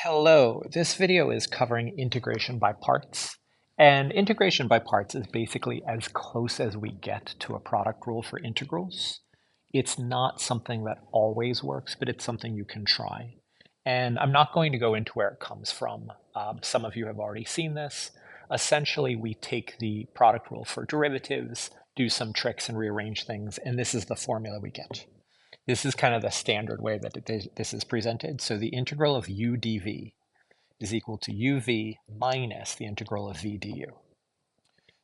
Hello, this video is covering integration by parts. And integration by parts is basically as close as we get to a product rule for integrals. It's not something that always works, but it's something you can try. And I'm not going to go into where it comes from. Some of you have already seen this. Essentially, we take the product rule for derivatives, do some tricks and rearrange things, and this is the formula we get. This is kind of the standard way that this is presented. So the integral of u dv is equal to uv minus the integral of v du.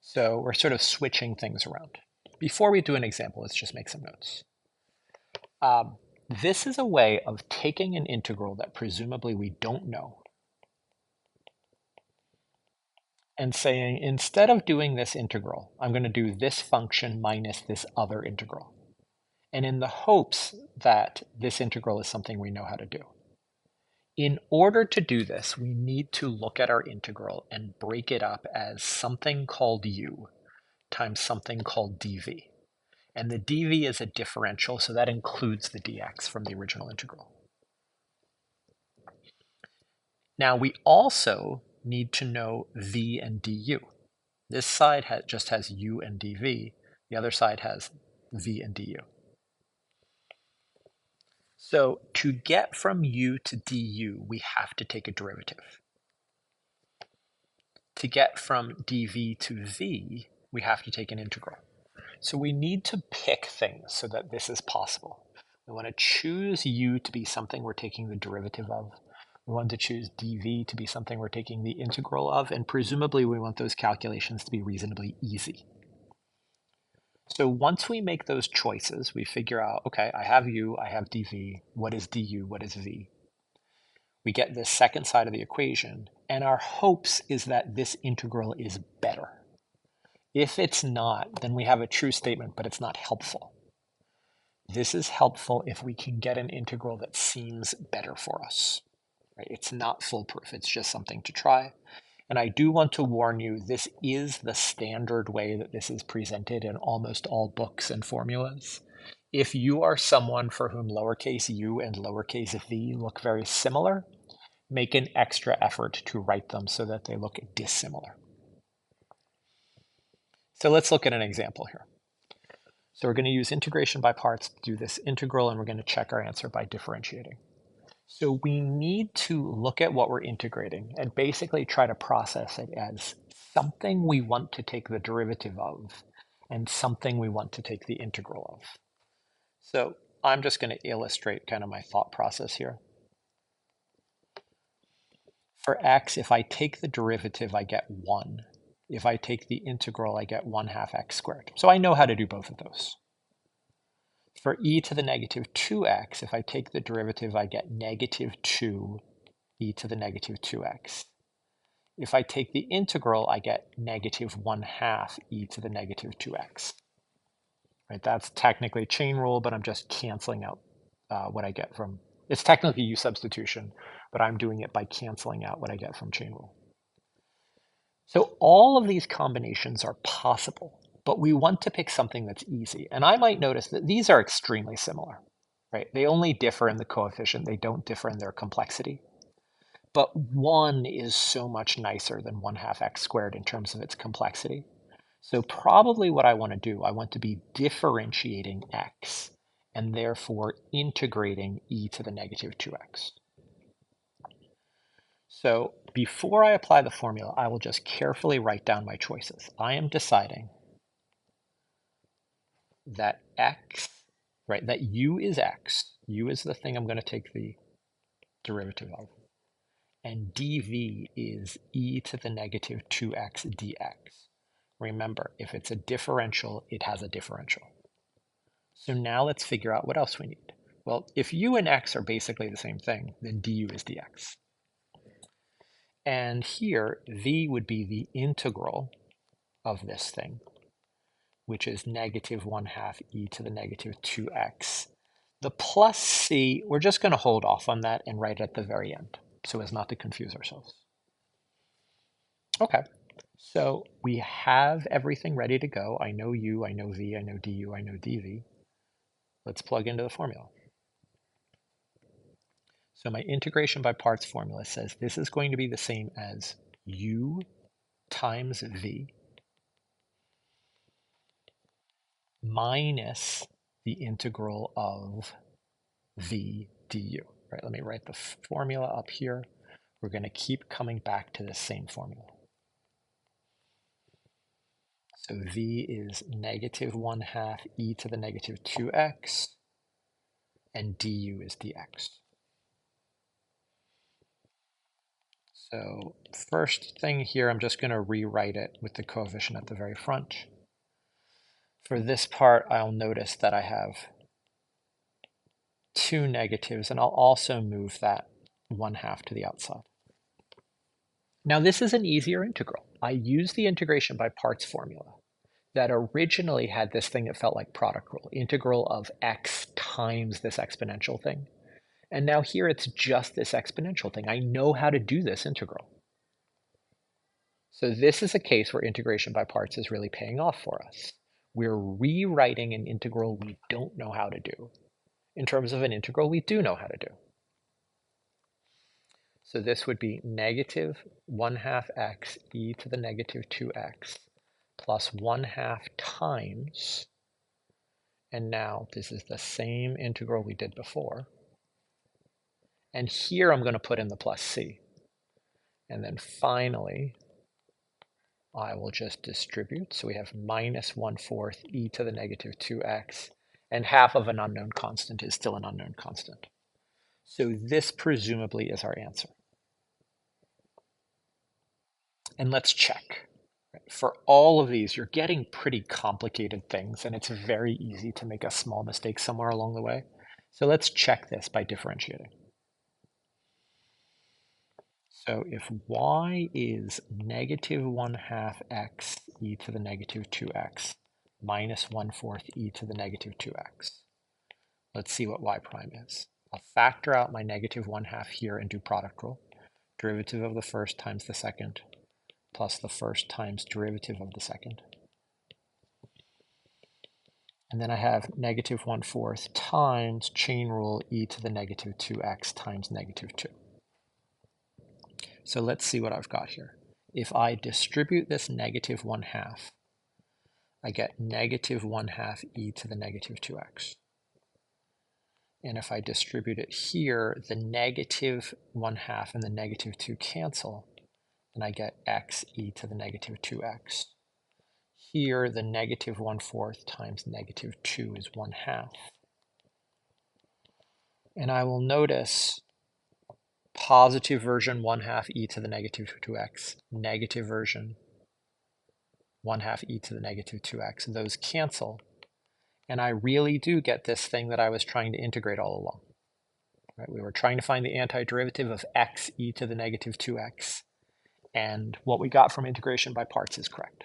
So we're sort of switching things around. Before we do an example, let's just make some notes. This is a way of taking an integral that presumably we don't know and saying, instead of doing this integral, I'm going to do this function minus this other integral. And in the hopes that this integral is something we know how to do. In order to do this, we need to look at our integral and break it up as something called u times something called dv. And the dv is a differential, so that includes the dx from the original integral. Now we also need to know v and du. This side just has u and dv. The other side has v and du. So to get from u to du, we have to take a derivative. To get from dv to v, we have to take an integral. So we need to pick things so that this is possible. We want to choose u to be something we're taking the derivative of. We want to choose dv to be something we're taking the integral of, and presumably we want those calculations to be reasonably easy. So once we make those choices, we figure out, okay, I have u, I have dv, what is du, what is v? We get this second side of the equation, and our hopes is that this integral is better. If it's not, then we have a true statement, but it's not helpful. This is helpful if we can get an integral that seems better for us. Right? It's not foolproof, it's just something to try. And I do want to warn you, this is the standard way that this is presented in almost all books and formulas. If you are someone for whom lowercase u and lowercase v look very similar, make an extra effort to write them so that they look dissimilar. So let's look at an example here. So we're going to use integration by parts to do this integral, and we're going to check our answer by differentiating. So we need to look at what we're integrating and basically try to process it as something we want to take the derivative of and something we want to take the integral of. So I'm just going to illustrate kind of my thought process here. For x, if I take the derivative, I get 1. If I take the integral, I get 1/2 x squared. So I know how to do both of those. For e to the negative 2x, if I take the derivative, I get negative 2 e to the negative 2x. If I take the integral, I get negative 1/2 e to the negative 2x. Right, that's technically chain rule, but I'm just canceling out what I get from, it's technically u substitution, but I'm doing it by canceling out what I get from chain rule. So all of these combinations are possible, but we want to pick something that's easy. And I might notice that these are extremely similar, right? They only differ in the coefficient, they don't differ in their complexity. But 1 is so much nicer than 1/2 x squared in terms of its complexity. So probably what I want to do, I want to be differentiating x and therefore integrating e to the negative 2x. So before I apply the formula, I will just carefully write down my choices. I am deciding that x, right, that u is x. U is the thing I'm going to take the derivative of. And dv is e to the negative 2x dx. Remember, if it's a differential, it has a differential. So now let's figure out what else we need. Well, if u and x are basically the same thing, then du is dx. And here, v would be the integral of this thing, which is negative 1/2 e to the negative 2x. The plus c, we're just going to hold off on that and write it at the very end, so as not to confuse ourselves. Okay, so we have everything ready to go. I know u, I know v, I know du, I know dv. Let's plug into the formula. So my integration by parts formula says this is going to be the same as u times v minus the integral of v du. Right, let me write the formula up here. We're going to keep coming back to the same formula. So v is negative 1/2 e to the negative 2x, and du is dx. So first thing here, I'm just going to rewrite it with the coefficient at the very front. For this part, I'll notice that I have two negatives, and I'll also move that 1/2 to the outside. Now this is an easier integral. I use the integration by parts formula that originally had this thing that felt like product rule, integral of x times this exponential thing. And now here it's just this exponential thing. I know how to do this integral. So this is a case where integration by parts is really paying off for us. We're rewriting an integral we don't know how to do in terms of an integral we do know how to do. So this would be negative 1/2 x e to the negative 2x plus 1/2 times, and now this is the same integral we did before. And here I'm going to put in the plus c. And then finally, I will just distribute. So we have minus 1/4 e to the negative 2x, and half of an unknown constant is still an unknown constant. So this presumably is our answer. And let's check. For all of these, you're getting pretty complicated things, and it's very easy to make a small mistake somewhere along the way. So let's check this by differentiating. So if y is negative 1/2 x e to the negative 2x minus 1/4 e to the negative 2x, let's see what y prime is. I'll factor out my negative 1/2 here and do product rule. Derivative of the first times the second plus the first times derivative of the second. And then I have negative 1/4 times chain rule e to the negative 2x times negative 2. So let's see what I've got here. If I distribute this negative 1/2, I get negative 1/2 e to the negative 2x. And if I distribute it here, the negative 1/2 and the negative 2 cancel, and I get x e to the negative 2x. Here, the negative 1/4 times negative 2 is 1/2. And I will notice positive version 1/2 e to the negative 2x, negative version 1/2 e to the negative 2x. Those cancel. And I really do get this thing that I was trying to integrate all along. Right? We were trying to find the antiderivative of x e to the negative 2x. And what we got from integration by parts is correct.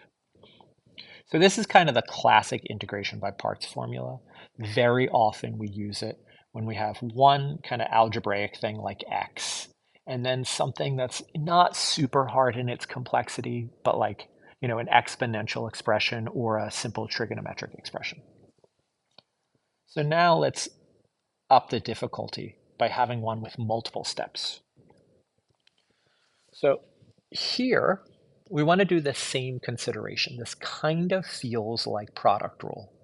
So this is kind of the classic integration by parts formula. Very often we use it when we have one kind of algebraic thing like x, and then something that's not super hard in its complexity, but like, you know, an exponential expression or a simple trigonometric expression. So now let's up the difficulty by having one with multiple steps. So here, we want to do the same consideration. This kind of feels like product rule.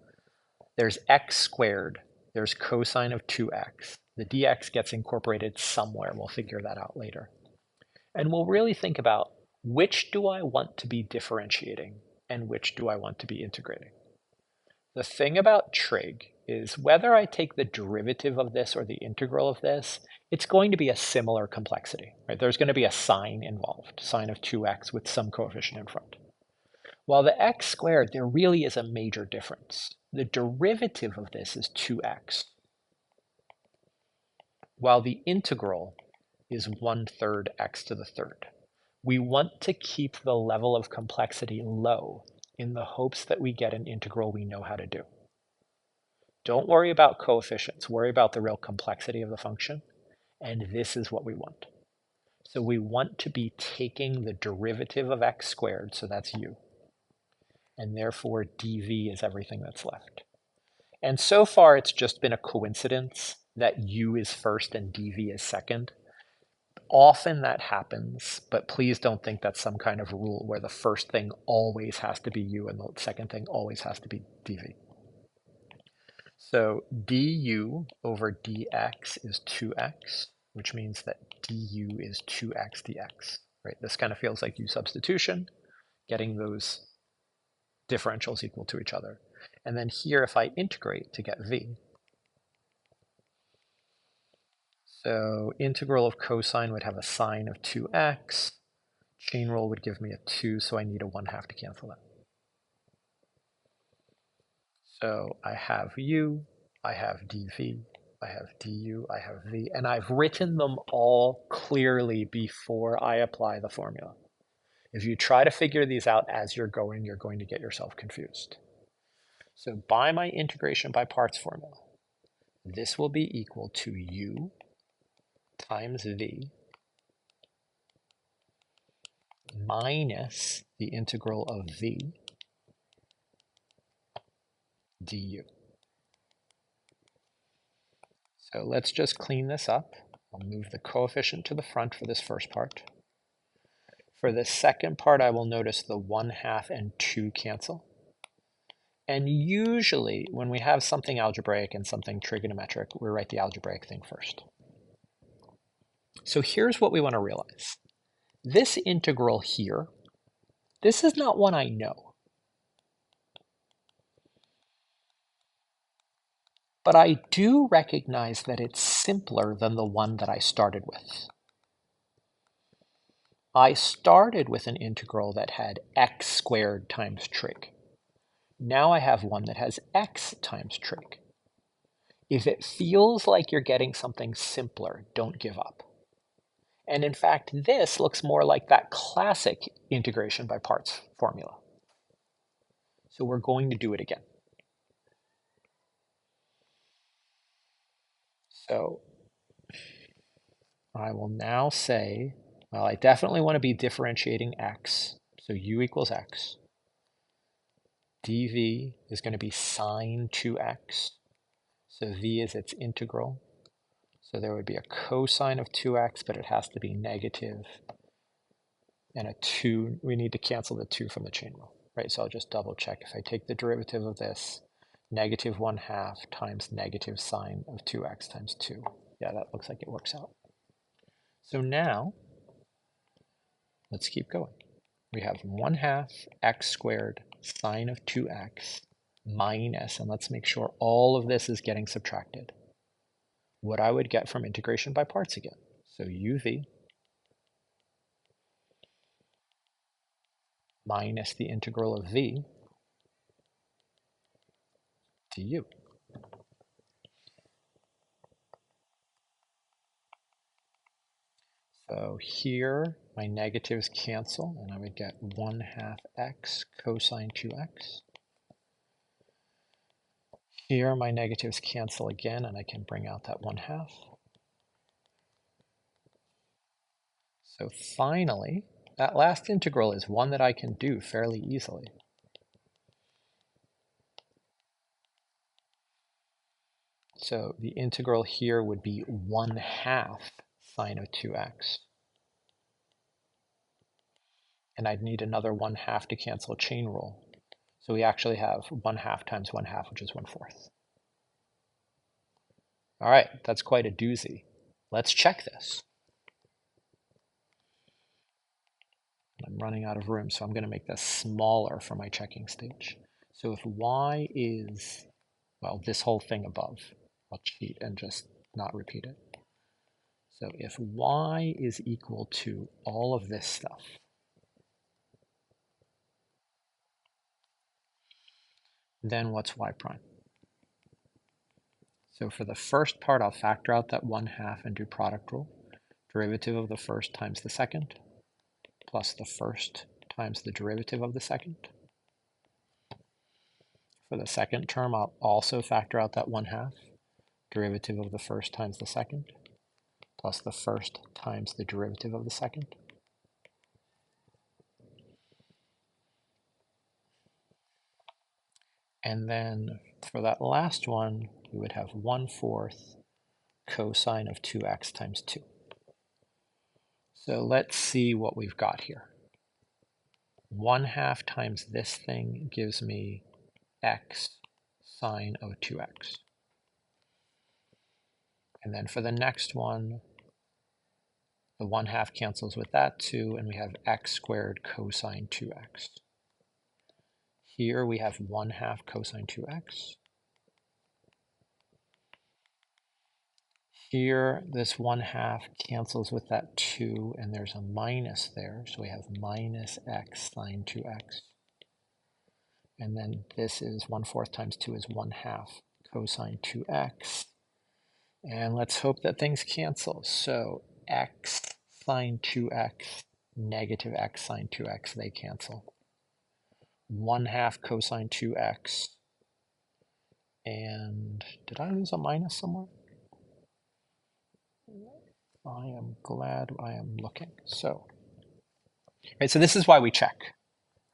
There's x squared. There's cosine of 2x. The dx gets incorporated somewhere. We'll figure that out later. And we'll really think about which do I want to be differentiating and which do I want to be integrating. The thing about trig is whether I take the derivative of this or the integral of this, it's going to be a similar complexity, right? There's going to be a sign involved, sine of 2x with some coefficient in front. While the x squared, there really is a major difference. The derivative of this is 2x, while the integral is 1/3 x to the third. We want to keep the level of complexity low in the hopes that we get an integral we know how to do. Don't worry about coefficients, worry about the real complexity of the function, and this is what we want. So we want to be taking the derivative of x squared, so that's u, and therefore dv is everything that's left. And so far it's just been a coincidence that u is first and dv is second. Often that happens, but please don't think that's some kind of rule where the first thing always has to be u and the second thing always has to be dv. So du over dx is 2x, which means that du is 2x dx, right? This kind of feels like u substitution, getting those differentials equal to each other. And then here, if I integrate to get v, so integral of cosine would have a sine of 2x. Chain rule would give me a 2, so I need a 1/2 to cancel that. So I have u, I have dv, I have du, I have v, and I've written them all clearly before I apply the formula. If you try to figure these out as you're going to get yourself confused. So by my integration by parts formula, this will be equal to u times v minus the integral of v du. So let's just clean this up. I'll move the coefficient to the front for this first part. For the second part, I will notice the 1/2 and 2 cancel. And usually, when we have something algebraic and something trigonometric, we write the algebraic thing first. So here's what we want to realize. This integral here, this is not one I know. But I do recognize that it's simpler than the one that I started with. I started with an integral that had x squared times trig. Now I have one that has x times trig. If it feels like you're getting something simpler, don't give up. And in fact, this looks more like that classic integration by parts formula. So we're going to do it again. So I will now say, well, I definitely want to be differentiating x. So u equals x. dv is going to be sine 2x. So v is its integral. So there would be a cosine of 2x, but it has to be negative. And a 2, we need to cancel the 2 from the chain rule, right? So I'll just double check. If I take the derivative of this, negative 1/2 times negative sine of 2x times 2. Yeah, that looks like it works out. So now, let's keep going. We have 1/2 x squared sine of 2x minus, and let's make sure all of this is getting subtracted, what I would get from integration by parts again. So uv minus the integral of v du. So here, my negatives cancel, and I would get 1/2 x cosine 2x. Here, my negatives cancel again, and I can bring out that 1/2. So finally, that last integral is one that I can do fairly easily. So the integral here would be 1/2 sine of 2x. And I'd need another 1/2 to cancel chain rule. So we actually have 1/2 times 1/2, which is 1/4. All right, that's quite a doozy. Let's check this. I'm running out of room, so I'm going to make this smaller for my checking stage. So if y is, well, this whole thing above, I'll cheat and just not repeat it. So if y is equal to all of this stuff, then what's y prime? So for the first part, I'll factor out that 1/2 and do product rule. Derivative of the first times the second, plus the first times the derivative of the second. For the second term, I'll also factor out that 1/2. Derivative of the first times the second, plus the first times the derivative of the second. And then for that last one, we would have 1/4 cosine of 2x times 2. So let's see what we've got here. 1/2 times this thing gives me x sine of 2x. And then for the next one, the 1/2 cancels with that 2, and we have x squared cosine 2x. Here we have 1/2 cosine 2x. Here, this 1/2 cancels with that 2, and there's a minus there, so we have minus x sine 2x. And then this is 1/4 times 2 is 1/2 cosine 2x. And let's hope that things cancel. So x sine 2x, negative x sine 2x, they cancel. 1/2 cosine 2x. And did I lose a minus somewhere? I am glad I am looking. So, right, so this is why we check,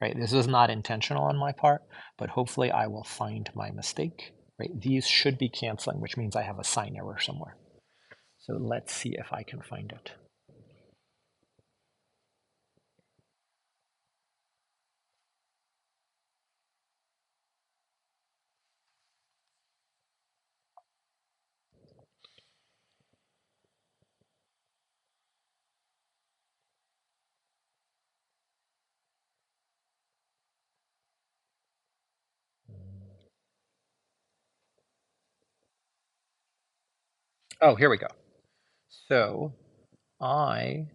right? This was not intentional on my part, but hopefully I will find my mistake, right? These should be canceling, which means I have a sign error somewhere. So let's see if I can find it. Oh, here we go. So I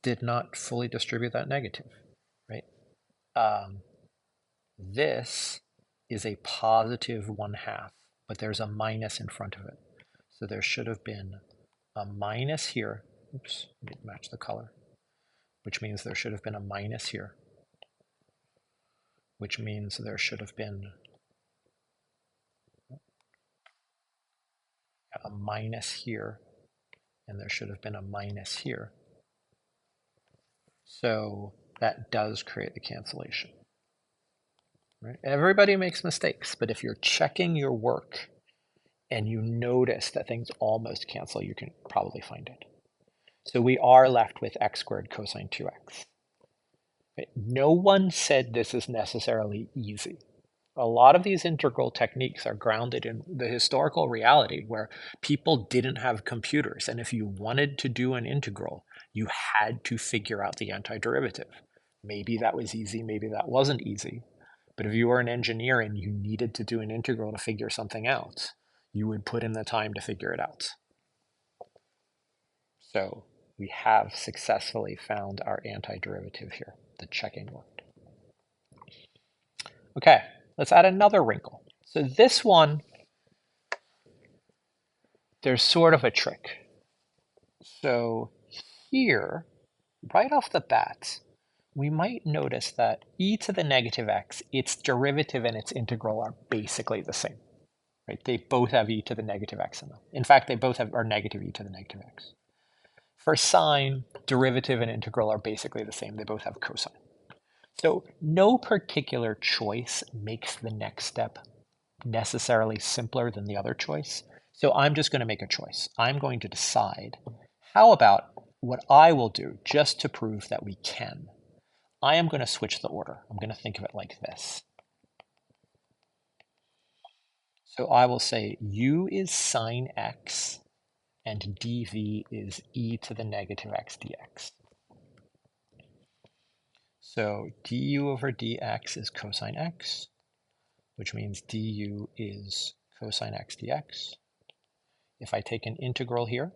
did not fully distribute that negative, right? This is a positive 1/2, but there's a minus in front of it. So there should have been a minus here. Oops, let me match the color. Which means there should have been a minus here. Which means there should have been a minus here. And there should have been a minus here. So that does create the cancellation. Right? Everybody makes mistakes, but if you're checking your work and you notice that things almost cancel, you can probably find it. So we are left with x squared cosine 2x. Right? No one said this is necessarily easy. A lot of these integral techniques are grounded in the historical reality where people didn't have computers. And if you wanted to do an integral, you had to figure out the antiderivative. Maybe that was easy, maybe that wasn't easy. But if you were an engineer and you needed to do an integral to figure something out, you would put in the time to figure it out. So we have successfully found our antiderivative here. The checking worked. Okay, let's add another wrinkle. So this one, there's sort of a trick. So here, right off the bat, we might notice that e to the negative x, its derivative and its integral are basically the same. Right? They both have e to the negative x in them. In fact, they both are negative e to the negative x. For sine, derivative and integral are basically the same. They both have cosine. So no particular choice makes the next step necessarily simpler than the other choice. So I'm just going to make a choice. I'm going to decide, how about what I will do just to prove that we can? I am going to switch the order. I'm going to think of it like this. So I will say u is sine x and dv is e to the negative x dx. So du over dx is cosine x, which means du is cosine x dx. If I take an integral here,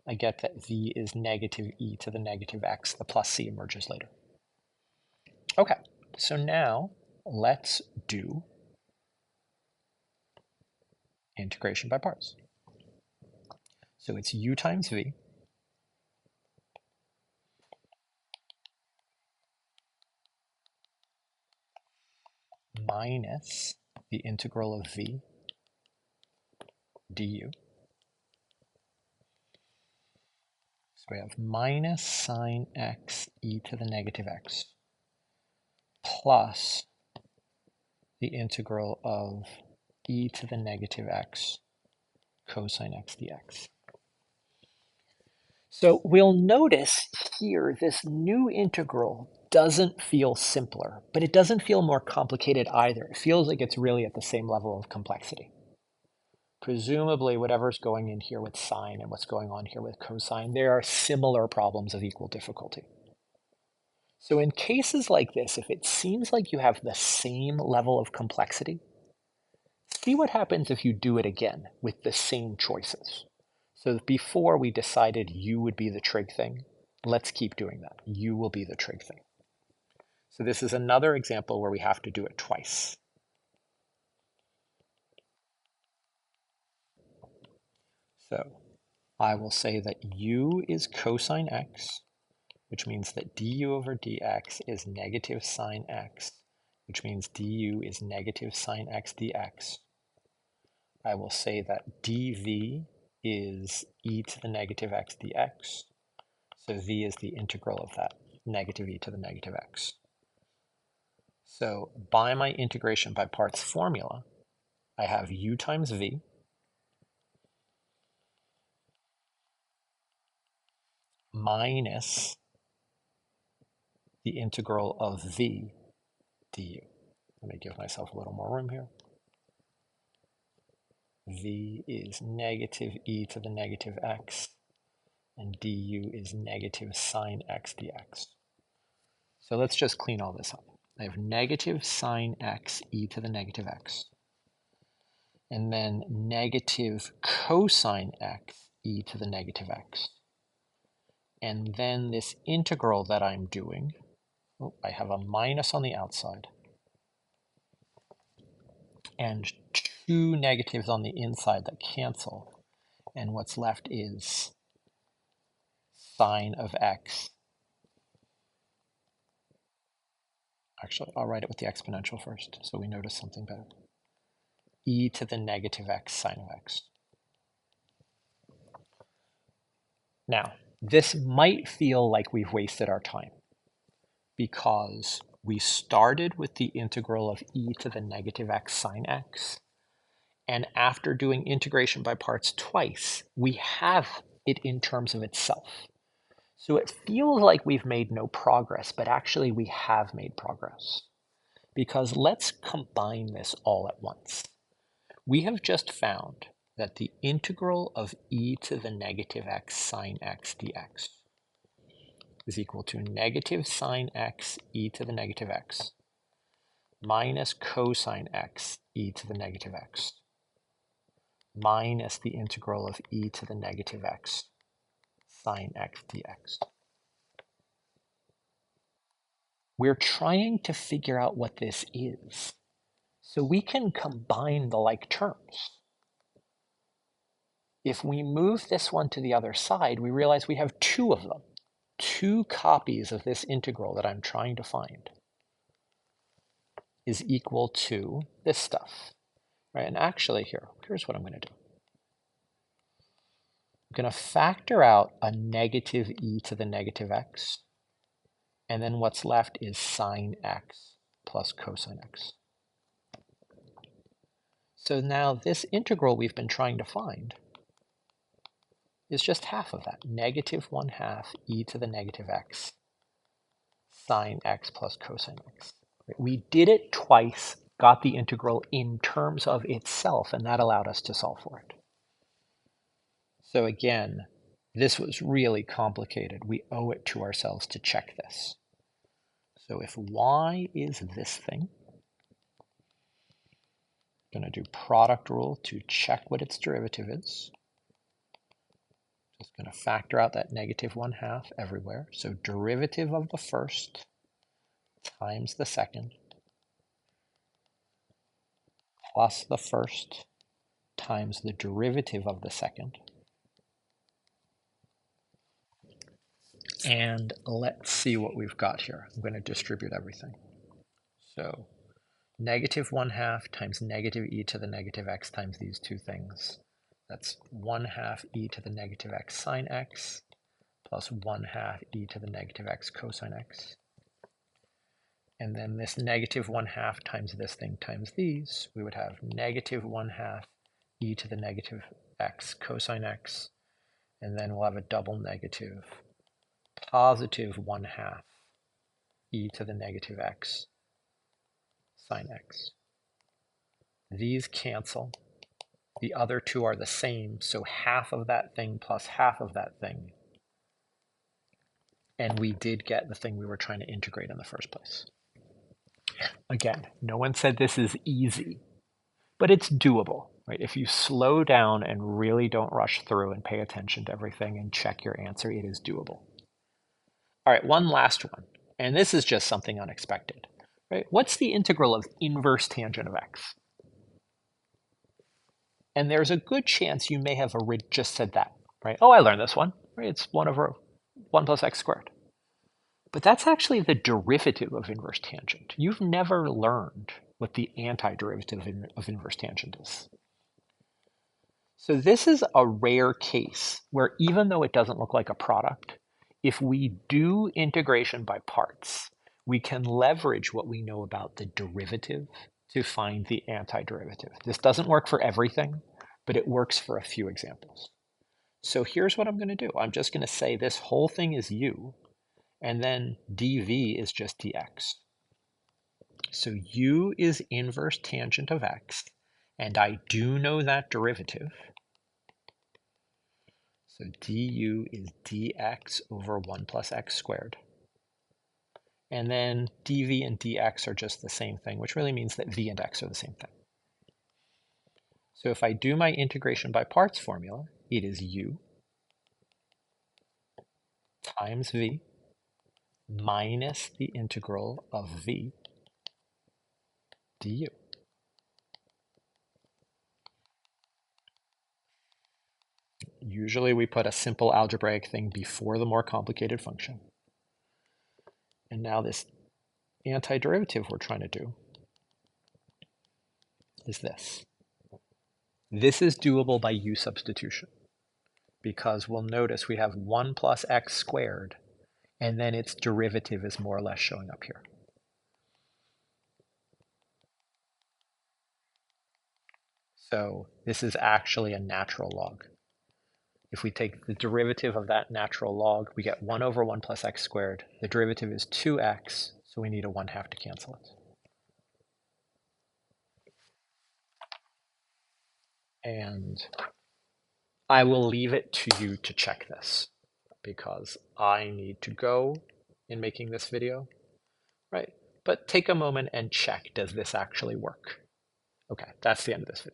I get that v is negative e to the negative x. The plus c emerges later. Okay, so now let's do integration by parts. So it's u times v minus the integral of v du. So we have minus sine x e to the negative x plus the integral of e to the negative x cosine x dx. So we'll notice here this new integral doesn't feel simpler, but it doesn't feel more complicated either. It feels like it's really at the same level of complexity. Presumably, whatever's going in here with sine and what's going on here with cosine, there are similar problems of equal difficulty. So in cases like this, if it seems like you have the same level of complexity, see what happens if you do it again with the same choices. So before we decided u would be the trig thing, let's keep doing that. U will be the trig thing. So this is another example where we have to do it twice. So I will say that u is cosine x, which means that du over dx is negative sine x, which means du is negative sine x dx. I will say that dv is e to the negative x dx. So v is the integral of that, negative e to the negative x. So by my integration by parts formula, I have u times v minus the integral of v du. Let me give myself a little more room here. V is negative e to the negative x, and du is negative sine x dx. So let's just clean all this up. I have negative sine x e to the negative x, and then negative cosine x e to the negative x. And then this integral that I'm doing, I have a minus on the outside, and two negatives on the inside that cancel, and what's left is sine of x. Actually, I'll write it with the exponential first, so we notice something better. E to the negative x sine of x. Now, this might feel like we've wasted our time because we started with the integral of e to the negative x sine x, and after doing integration by parts twice, we have it in terms of itself. So it feels like we've made no progress, but actually we have made progress. Because let's combine this all at once. We have just found that the integral of e to the negative x sine x dx is equal to negative sine x e to the negative x minus cosine x e to the negative x minus the integral of e to the negative x sine x dx. We're trying to figure out what this is, so we can combine the like terms. If we move this one to the other side, we realize we have two of them, two copies of this integral that I'm trying to find is equal to this stuff, right? And actually here's what I'm going to do. I'm going to factor out a negative e to the negative x, and then what's left is sine x plus cosine x. So now this integral we've been trying to find is just half of that, negative 1/2 e to the negative x sine x plus cosine x. We did it twice, got the integral in terms of itself, and that allowed us to solve for it. So again, this was really complicated. We owe it to ourselves to check this. So if y is this thing, I'm going to do product rule to check what its derivative is. Just going to factor out that negative 1/2 everywhere. So derivative of the first times the second plus the first times the derivative of the second. And let's see what we've got here. I'm going to distribute everything. So negative 1/2 times negative e to the negative x times these two things. That's 1/2 e to the negative x sine x plus 1/2 e to the negative x cosine x. And then this negative 1/2 times this thing times these, we would have negative 1/2 e to the negative x cosine x, and then we'll have a double negative positive 1/2 e to the negative x sine x. These cancel. The other two are the same, so half of that thing plus half of that thing. And we did get the thing we were trying to integrate in the first place. Again, no one said this is easy, but it's doable, right? If you slow down and really don't rush through and pay attention to everything and check your answer, it is doable. All right, one last one, and this is just something unexpected, right? What's the integral of inverse tangent of x? And there's a good chance you may have just said that, right? Oh, I learned this one, right? It's 1 over 1 plus x squared. But that's actually the derivative of inverse tangent. You've never learned what the antiderivative of inverse tangent is. So this is a rare case where even though it doesn't look like a product, if we do integration by parts, we can leverage what we know about the derivative to find the antiderivative. This doesn't work for everything, but it works for a few examples. So here's what I'm going to do. I'm just going to say this whole thing is u, and then dv is just dx. So u is inverse tangent of x, and I do know that derivative. So du is dx over 1 plus x squared. And then dv and dx are just the same thing, which really means that v and x are the same thing. So if I do my integration by parts formula, it is u times v minus the integral of v du. Usually we put a simple algebraic thing before the more complicated function. And now this antiderivative we're trying to do is this. This is doable by u substitution, because we'll notice we have 1 plus x squared, and then its derivative is more or less showing up here. So this is actually a natural log. If we take the derivative of that natural log, we get 1 over 1 plus x squared. The derivative is 2x, so we need a 1/2 to cancel it. And I will leave it to you to check this, because I need to go in making this video, right? But take a moment and check, does this actually work? Okay, that's the end of this video.